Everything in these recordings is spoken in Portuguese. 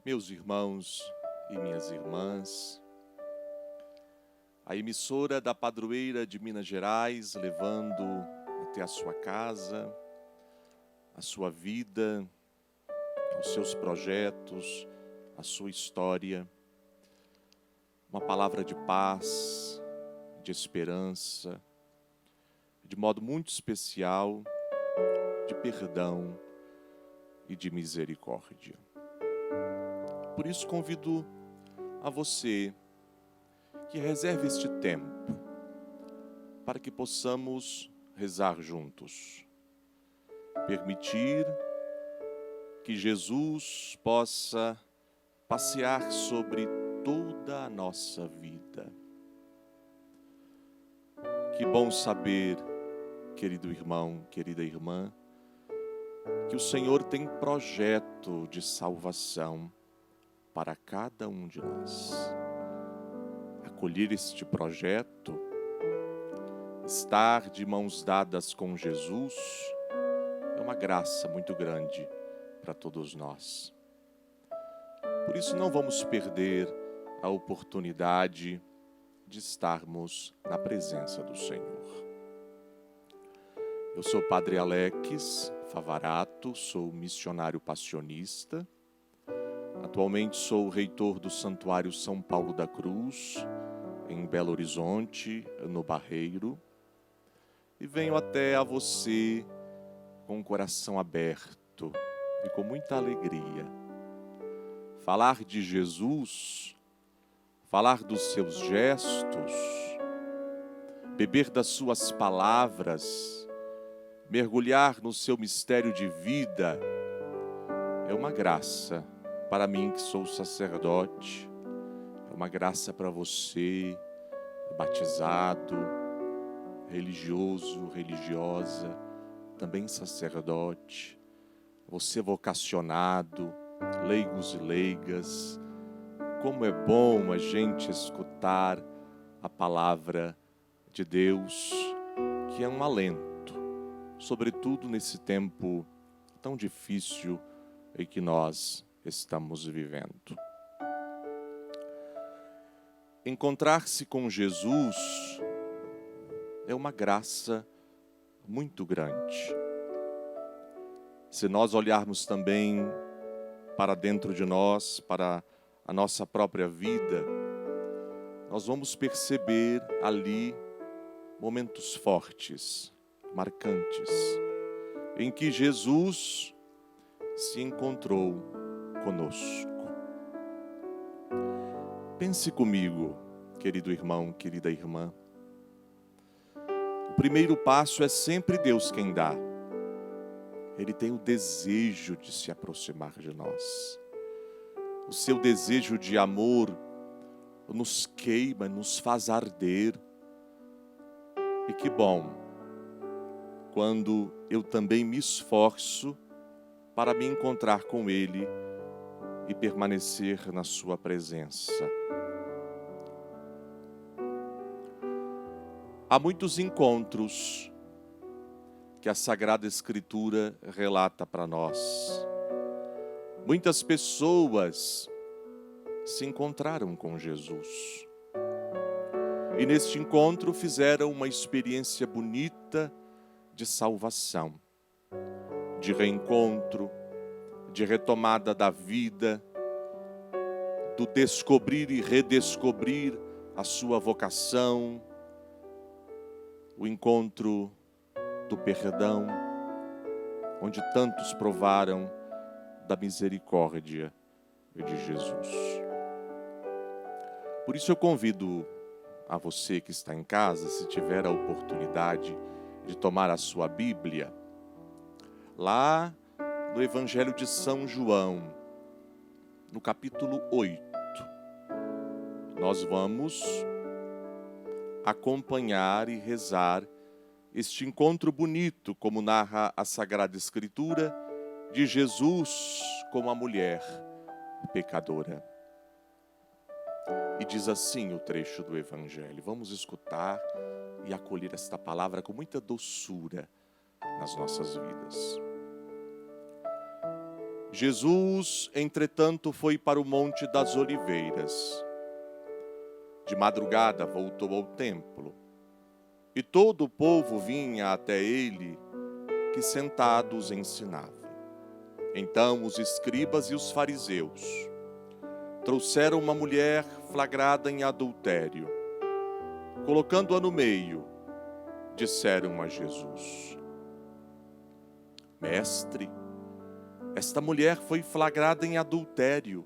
Meus irmãos e minhas irmãs, a emissora da Padroeira de Minas Gerais, levando até a sua casa, a sua vida, os seus projetos, a sua história, uma palavra de paz, de esperança, de modo muito especial, de perdão e de misericórdia. Por isso convido a você que reserve este tempo para que possamos rezar juntos. Permitir que Jesus possa passear sobre toda a nossa vida. Que bom saber, querido irmão, querida irmã, que o Senhor tem projeto de salvação para cada um de nós. Acolher este projeto, estar de mãos dadas com Jesus, é uma graça muito grande para todos nós. Por isso não vamos perder a oportunidade de estarmos na presença do Senhor. Eu sou o Padre Alex Favarato, sou missionário passionista. Atualmente sou o reitor do Santuário São Paulo da Cruz, em Belo Horizonte, no Barreiro. E venho até a você com o coração aberto e com muita alegria. Falar de Jesus, falar dos seus gestos, beber das suas palavras, mergulhar no seu mistério de vida, é uma graça para mim que sou sacerdote, é uma graça para você, batizado, religioso, religiosa, também sacerdote, você vocacionado, leigos e leigas. Como é bom a gente escutar a palavra de Deus, que é um alento, sobretudo nesse tempo tão difícil em que nós estamos vivendo. Encontrar-se com Jesus é uma graça muito grande. Se nós olharmos também para dentro de nós, para a nossa própria vida, nós vamos perceber ali momentos fortes, marcantes, em que Jesus se encontrou conosco. Pense comigo, querido irmão, querida irmã. O primeiro passo é sempre Deus quem dá. Ele tem o desejo de se aproximar de nós. O seu desejo de amor nos queima, nos faz arder. E que bom, quando eu também me esforço para me encontrar com Ele e permanecer na sua presença. Há muitos encontros que a Sagrada Escritura relata para nós. Muitas pessoas se encontraram com Jesus. E neste encontro fizeram uma experiência bonita de salvação, de reencontro, de retomada da vida, do descobrir e redescobrir a sua vocação, o encontro do perdão, onde tantos provaram da misericórdia de Jesus. Por isso eu convido a você que está em casa, se tiver a oportunidade de tomar a sua Bíblia, lá no Evangelho de São João, no capítulo 8, nós vamos acompanhar e rezar este encontro bonito, como narra a Sagrada Escritura, de Jesus com a mulher pecadora. E diz assim o trecho do Evangelho. Vamos escutar e acolher esta palavra com muita doçura nas nossas vidas. Jesus, entretanto, foi para o Monte das Oliveiras. De madrugada voltou ao templo, e todo o povo vinha até ele, que sentados ensinava. Então os escribas e os fariseus trouxeram uma mulher flagrada em adultério. Colocando-a no meio, disseram a Jesus: Mestre, esta mulher foi flagrada em adultério.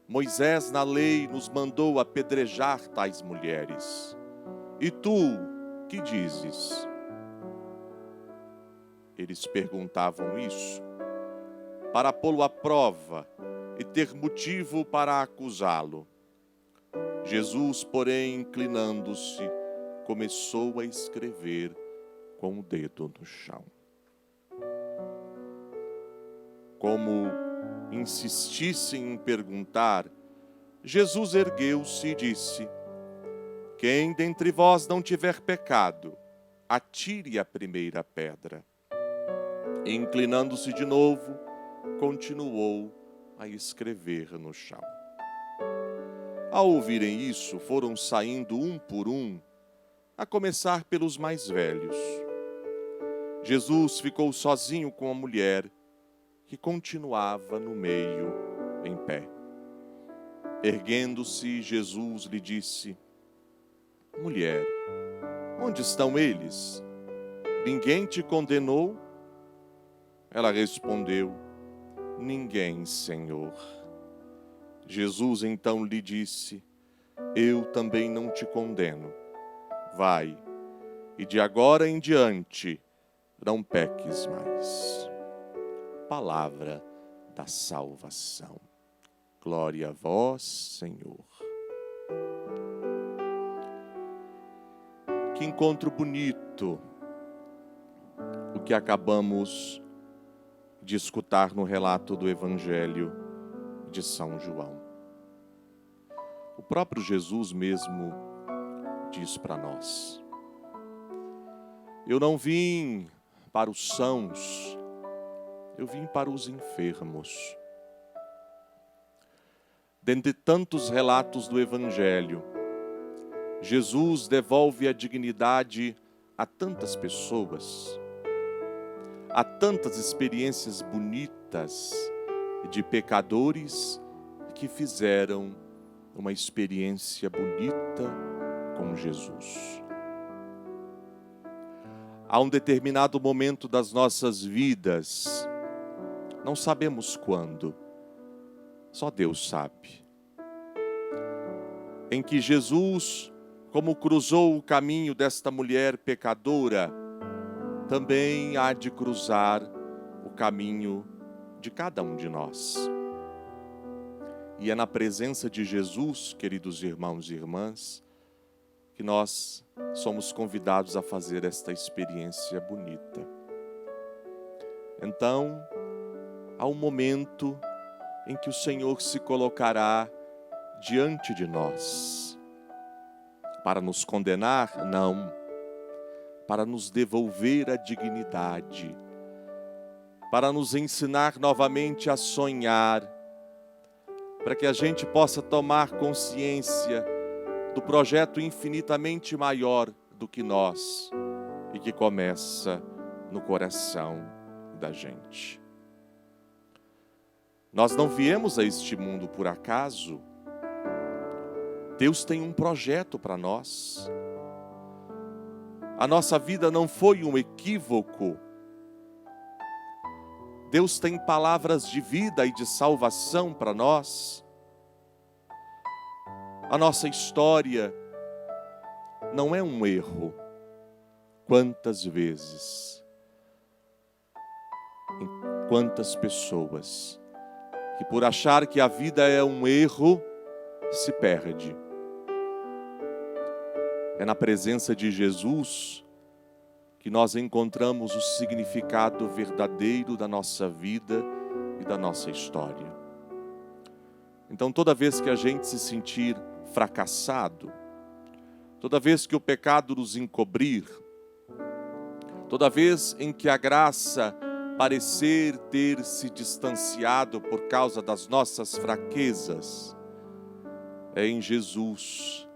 Moisés, na lei, nos mandou apedrejar tais mulheres. E tu, que dizes? Eles perguntavam isso para pô-lo à prova e ter motivo para acusá-lo. Jesus, porém, inclinando-se, começou a escrever com o dedo no chão. Como insistissem em perguntar, Jesus ergueu-se e disse: Quem dentre vós não tiver pecado, atire a primeira pedra. E, inclinando-se de novo, continuou a escrever no chão. Ao ouvirem isso, foram saindo um por um, a começar pelos mais velhos. Jesus ficou sozinho com a mulher, que continuava no meio, em pé. Erguendo-se, Jesus lhe disse: Mulher, onde estão eles? Ninguém te condenou? Ela respondeu: Ninguém, Senhor. Jesus então lhe disse: Eu também não te condeno. Vai, e de agora em diante não peques mais. Palavra da salvação. Glória a vós, Senhor. Que encontro bonito o que acabamos de escutar no relato do Evangelho de São João. O próprio Jesus mesmo diz para nós: Eu não vim para os sãos, eu vim para os enfermos. Dentre tantos relatos do Evangelho, Jesus devolve a dignidade a tantas pessoas, a tantas experiências bonitas de pecadores que fizeram uma experiência bonita com Jesus. Há um determinado momento das nossas vidas, não sabemos quando, só Deus sabe, em que Jesus, como cruzou o caminho desta mulher pecadora, também há de cruzar o caminho de cada um de nós. E é na presença de Jesus, queridos irmãos e irmãs, que nós somos convidados a fazer esta experiência bonita. Então, há um momento em que o Senhor se colocará diante de nós. Para nos condenar? Não. Para nos devolver a dignidade. Para nos ensinar novamente a sonhar. Para que a gente possa tomar consciência do projeto infinitamente maior do que nós e que começa no coração da gente. Nós não viemos a este mundo por acaso. Deus tem um projeto para nós. A nossa vida não foi um equívoco. Deus tem palavras de vida e de salvação para nós. A nossa história não é um erro. Quantas vezes, quantas pessoas que por achar que a vida é um erro, se perde. É na presença de Jesus que nós encontramos o significado verdadeiro da nossa vida e da nossa história. Então, toda vez que a gente se sentir fracassado, toda vez que o pecado nos encobrir, toda vez em que a graça parecer ter se distanciado por causa das nossas fraquezas, é em Jesus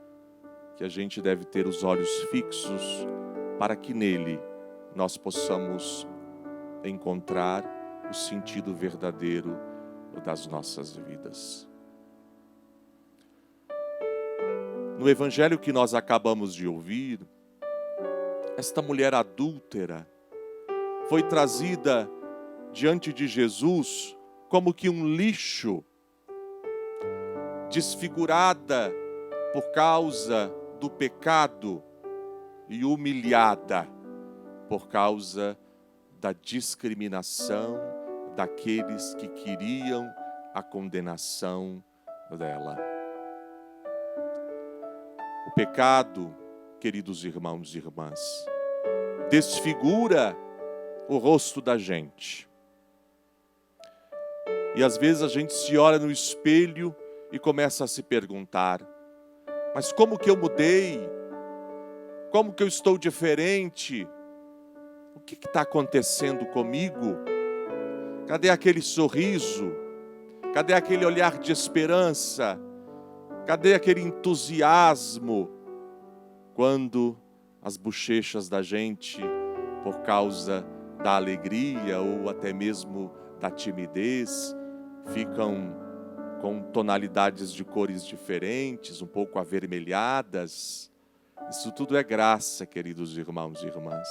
que a gente deve ter os olhos fixos, para que nele nós possamos encontrar o sentido verdadeiro das nossas vidas. No evangelho que nós acabamos de ouvir, esta mulher adúltera foi trazida diante de Jesus como que um lixo, desfigurada por causa do pecado e humilhada por causa da discriminação daqueles que queriam a condenação dela. O pecado, queridos irmãos e irmãs, desfigura o rosto da gente. E às vezes a gente se olha no espelho e começa a se perguntar: mas como que eu mudei? Como que eu estou diferente? O que está acontecendo comigo? Cadê aquele sorriso? Cadê aquele olhar de esperança? Cadê aquele entusiasmo? Quando as bochechas da gente, por causa da alegria ou até mesmo da timidez, ficam com tonalidades de cores diferentes, um pouco avermelhadas. Isso tudo é graça, queridos irmãos e irmãs.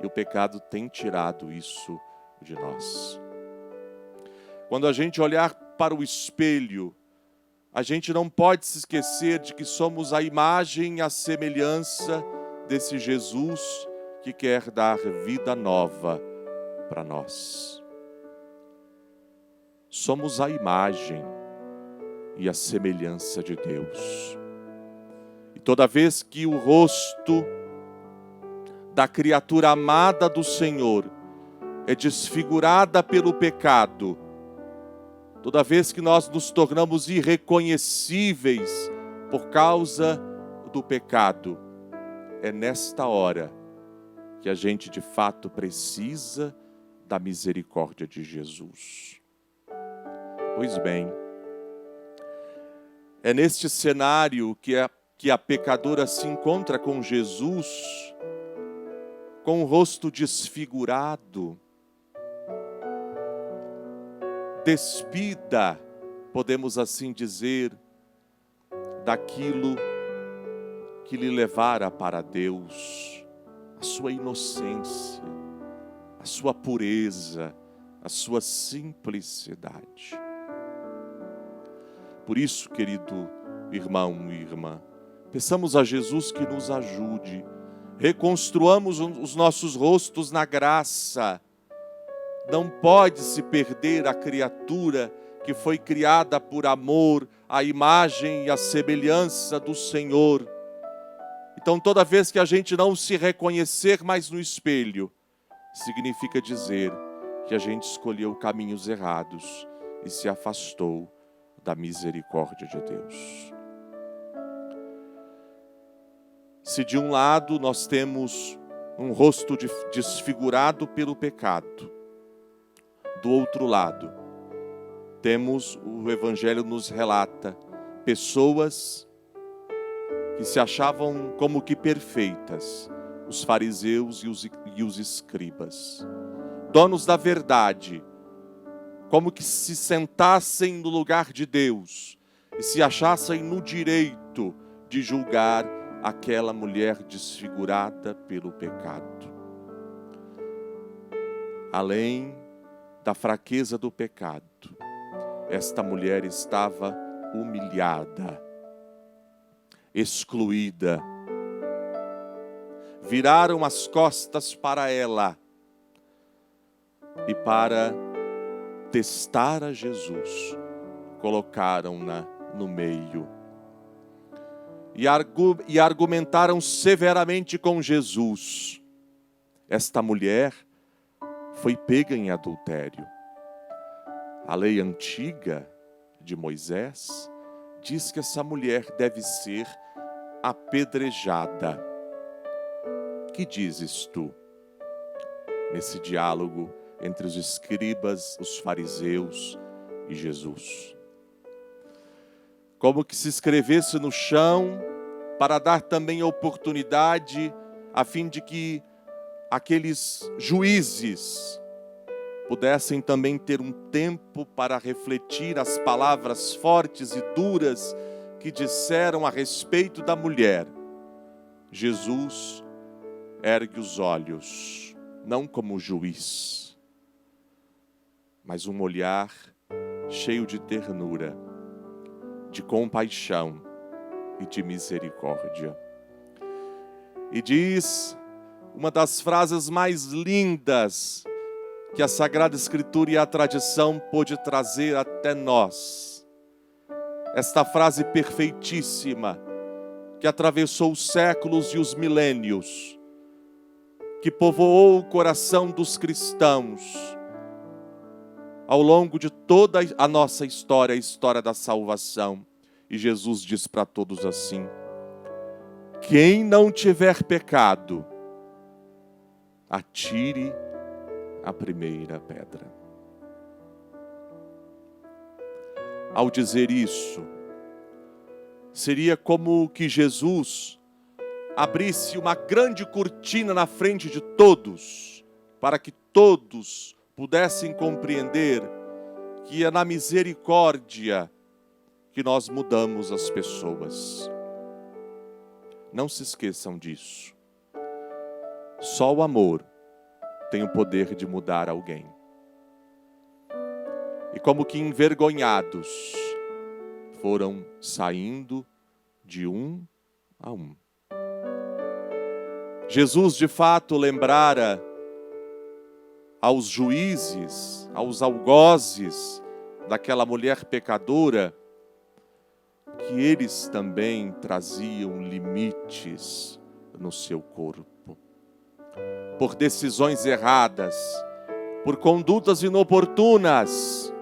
E o pecado tem tirado isso de nós. Quando a gente olhar para o espelho, a gente não pode se esquecer de que somos a imagem e a semelhança desse Jesus que quer dar vida nova para nós. Somos a imagem e a semelhança de Deus. E toda vez que o rosto da criatura amada do Senhor é desfigurada pelo pecado, toda vez que nós nos tornamos irreconhecíveis por causa do pecado, é nesta hora que a gente de fato precisa da misericórdia de Jesus. Pois bem, é neste cenário que a pecadora se encontra com Jesus, com o rosto desfigurado, despida, podemos assim dizer, daquilo que lhe levara para Deus, a sua inocência, a sua pureza, a sua simplicidade. Por isso, querido irmão e irmã, peçamos a Jesus que nos ajude, reconstruamos os nossos rostos na graça. Não pode se perder a criatura que foi criada por amor, a imagem e a semelhança do Senhor. Então, toda vez que a gente não se reconhecer mais no espelho, significa dizer que a gente escolheu caminhos errados e se afastou da misericórdia de Deus. Se de um lado nós temos um rosto desfigurado pelo pecado, do outro lado, o Evangelho nos relata pessoas que se achavam como que perfeitas, os fariseus e os escribas, donos da verdade, como que se sentassem no lugar de Deus e se achassem no direito de julgar aquela mulher desfigurada pelo pecado. Além da fraqueza do pecado, esta mulher estava humilhada, excluída. Viraram as costas para ela e para testar a Jesus, colocaram-na no meio e argumentaram severamente com Jesus. Esta mulher foi pega em adultério. A lei antiga de Moisés diz que essa mulher deve ser apedrejada. Que dizes tu? Nesse diálogo entre os escribas, os fariseus e Jesus. Como que se escrevesse no chão para dar também oportunidade a fim de que aqueles juízes pudessem também ter um tempo para refletir as palavras fortes e duras que disseram a respeito da mulher. Jesus ergue os olhos, não como juiz, mas um olhar cheio de ternura, de compaixão e de misericórdia. E diz uma das frases mais lindas que a Sagrada Escritura e a tradição pôde trazer até nós. Esta frase perfeitíssima, que atravessou os séculos e os milênios, que povoou o coração dos cristãos ao longo de toda a nossa história, a história da salvação. E Jesus diz para todos assim: quem não tiver pecado, atire a primeira pedra. Ao dizer isso, seria como que Jesus abrisse uma grande cortina na frente de todos, para que todos pudessem compreender que é na misericórdia que nós mudamos as pessoas. Não se esqueçam disso. Só o amor tem o poder de mudar alguém. E como que envergonhados, foram saindo de um a um. Jesus, de fato, lembrara aos juízes, aos algozes daquela mulher pecadora, que eles também traziam limites no seu corpo. Por decisões erradas, por condutas inoportunas,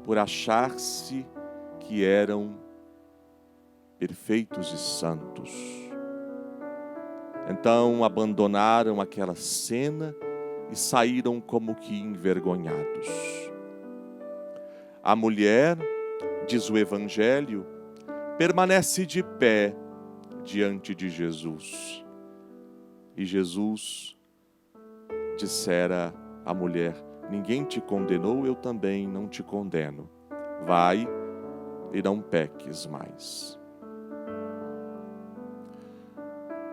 por achar-se que eram perfeitos e santos. Então abandonaram aquela cena e saíram como que envergonhados. A mulher, diz o Evangelho, permanece de pé diante de Jesus. E Jesus dissera à mulher: ninguém te condenou, eu também não te condeno. Vai e não peques mais.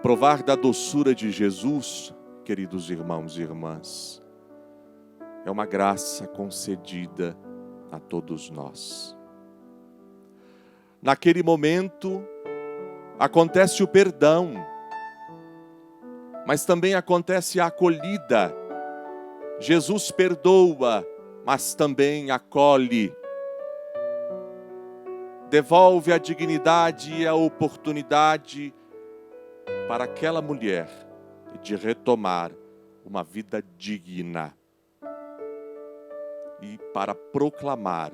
Provar da doçura de Jesus, queridos irmãos e irmãs, é uma graça concedida a todos nós. Naquele momento, acontece o perdão, mas também acontece a acolhida. Jesus perdoa, mas também acolhe. Devolve a dignidade e a oportunidade para aquela mulher de retomar uma vida digna e para proclamar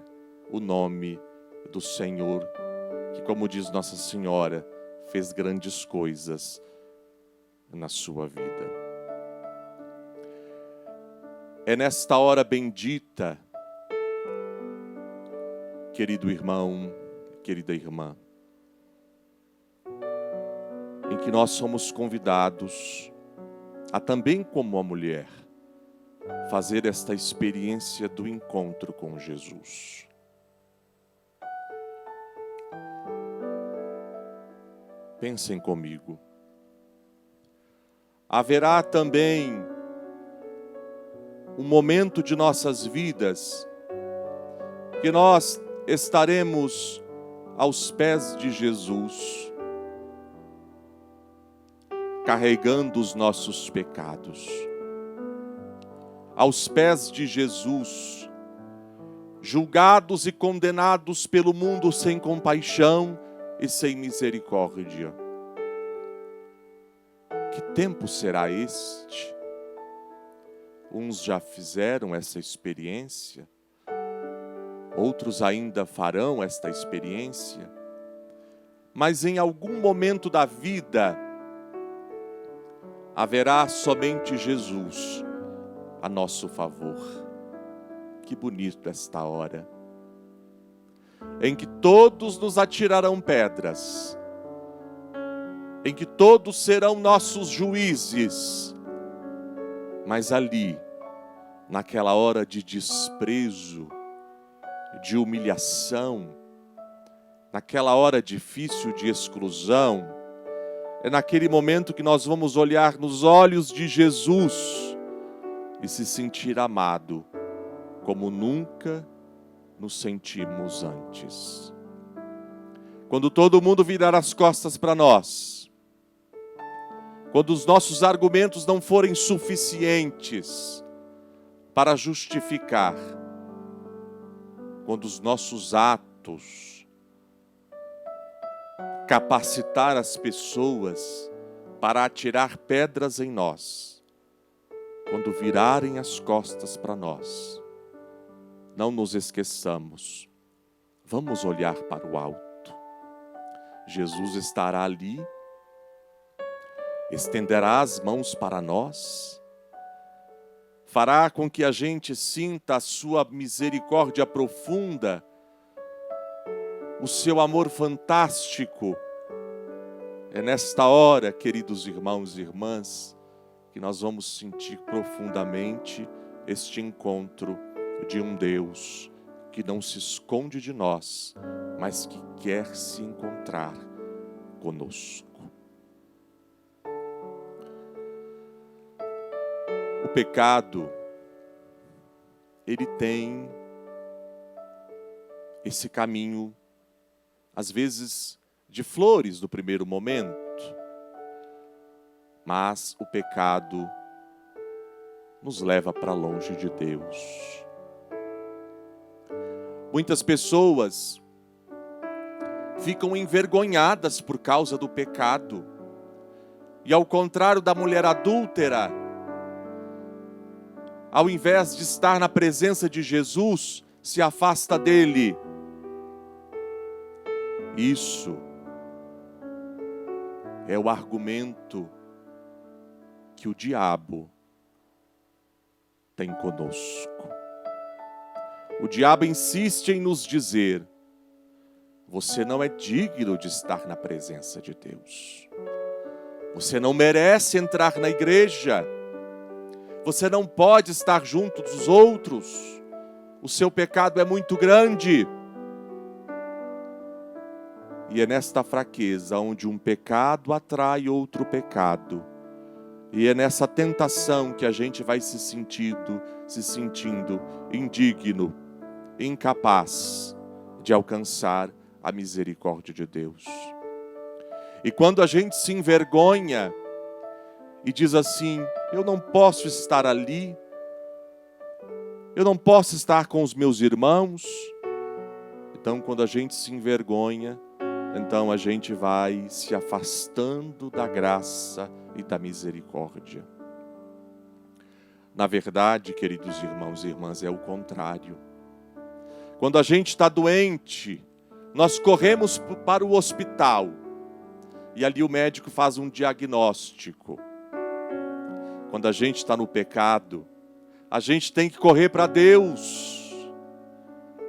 o nome do Senhor, que, como diz Nossa Senhora, fez grandes coisas na sua vida. É nesta hora bendita, querido irmão, querida irmã, em que nós somos convidados a também, como a mulher, fazer esta experiência do encontro com Jesus. Pensem comigo. Haverá também um momento de nossas vidas que nós estaremos aos pés de Jesus, carregando os nossos pecados. Aos pés de Jesus, julgados e condenados pelo mundo sem compaixão e sem misericórdia. Que tempo será este? Uns já fizeram essa experiência, outros ainda farão esta experiência, mas em algum momento da vida haverá somente Jesus a nosso favor. Que bonito esta hora, em que todos nos atirarão pedras, em que todos serão nossos juízes, mas ali, naquela hora de desprezo, de humilhação, naquela hora difícil de exclusão, é naquele momento que nós vamos olhar nos olhos de Jesus e se sentir amado como nunca nos sentimos antes. Quando todo mundo virar as costas para nós, quando os nossos argumentos não forem suficientes para justificar, quando os nossos atos capacitar as pessoas para atirar pedras em nós, quando virarem as costas para nós, não nos esqueçamos, vamos olhar para o alto. Jesus estará ali, estenderá as mãos para nós, fará com que a gente sinta a sua misericórdia profunda, o seu amor fantástico. É nesta hora, queridos irmãos e irmãs, que nós vamos sentir profundamente este encontro de um Deus que não se esconde de nós, mas que quer se encontrar conosco. O pecado, ele tem esse caminho, às vezes de flores no primeiro momento, mas o pecado nos leva para longe de Deus. Muitas pessoas ficam envergonhadas por causa do pecado. E ao contrário da mulher adúltera, ao invés de estar na presença de Jesus, se afasta dele. Isso é o argumento que o diabo tem conosco. O diabo insiste em nos dizer: você não é digno de estar na presença de Deus. Você não merece entrar na igreja. Você não pode estar junto dos outros. O seu pecado é muito grande. E é nesta fraqueza onde um pecado atrai outro pecado. E é nessa tentação que a gente vai se sentindo indigno, incapaz de alcançar a misericórdia de Deus. E quando a gente se envergonha e diz assim: eu não posso estar ali, eu não posso estar com os meus irmãos. Então, quando a gente se envergonha, então a gente vai se afastando da graça e da misericórdia. Na verdade, queridos irmãos e irmãs, é o contrário. Quando a gente está doente, nós corremos para o hospital e ali o médico faz um diagnóstico. Quando a gente está no pecado, a gente tem que correr para Deus,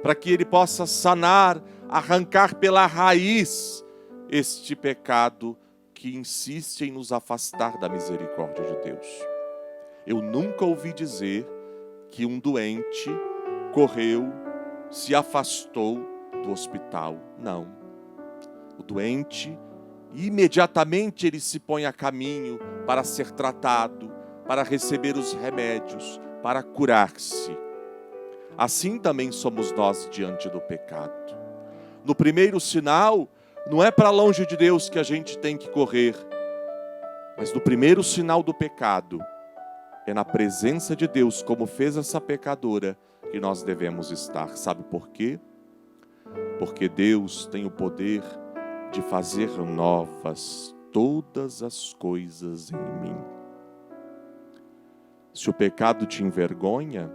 para que Ele possa sanar, arrancar pela raiz este pecado que insiste em nos afastar da misericórdia de Deus. Eu nunca ouvi dizer que um doente correu, se afastou do hospital. Não. O doente, imediatamente ele se põe a caminho para ser tratado, para receber os remédios, para curar-se. Assim também somos nós diante do pecado. No primeiro sinal, não é para longe de Deus que a gente tem que correr, mas no primeiro sinal do pecado, é na presença de Deus, como fez essa pecadora, que nós devemos estar. Sabe por quê? Porque Deus tem o poder de fazer novas todas as coisas em mim. Se o pecado te envergonha,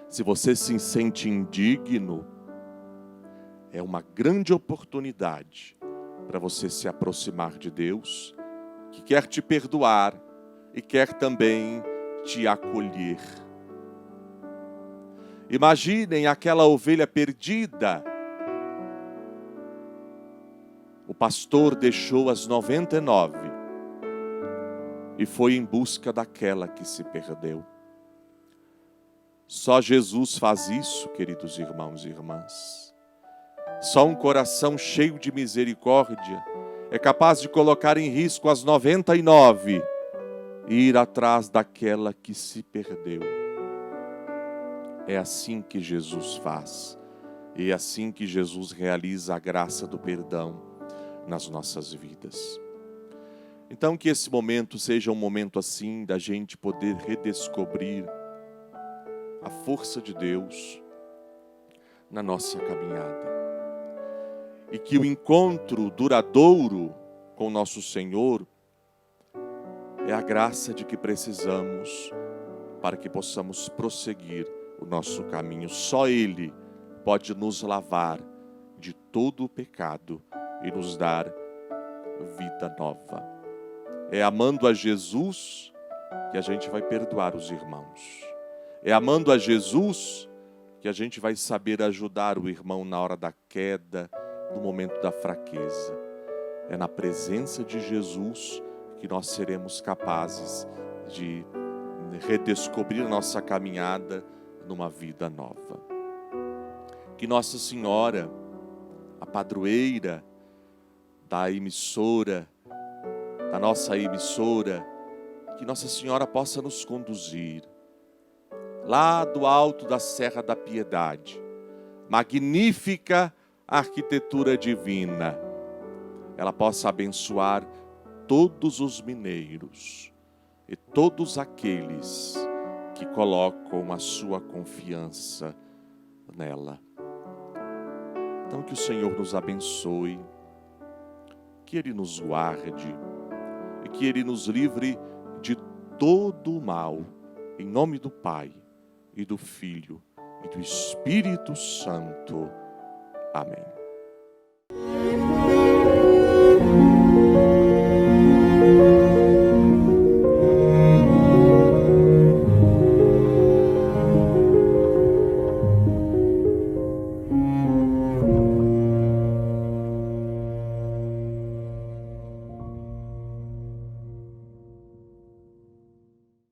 se você se sente indigno, é uma grande oportunidade para você se aproximar de Deus, que quer te perdoar e quer também te acolher. Imaginem aquela ovelha perdida. O pastor deixou as 99 e foi em busca daquela que se perdeu. Só Jesus faz isso, queridos irmãos e irmãs. Só um coração cheio de misericórdia é capaz de colocar em risco as 99 e ir atrás daquela que se perdeu. É assim que Jesus faz. E é assim que Jesus realiza a graça do perdão nas nossas vidas. Então que esse momento seja um momento assim da gente poder redescobrir a força de Deus na nossa caminhada. E que o encontro duradouro com nosso Senhor é a graça de que precisamos para que possamos prosseguir o nosso caminho. Só Ele pode nos lavar de todo o pecado e nos dar vida nova. É amando a Jesus que a gente vai perdoar os irmãos. É amando a Jesus que a gente vai saber ajudar o irmão na hora da queda, no momento da fraqueza. É na presença de Jesus que nós seremos capazes de redescobrir nossa caminhada numa vida nova. Que Nossa Senhora, a padroeira da emissora, da nossa emissora, que Nossa Senhora possa nos conduzir lá do alto da Serra da Piedade. Magnífica arquitetura divina. Ela possa abençoar todos os mineiros e todos aqueles que colocam a sua confiança nela. Então que o Senhor nos abençoe, que Ele nos guarde e que Ele nos livre de todo o mal, em nome do Pai e do Filho e do Espírito Santo. Amém.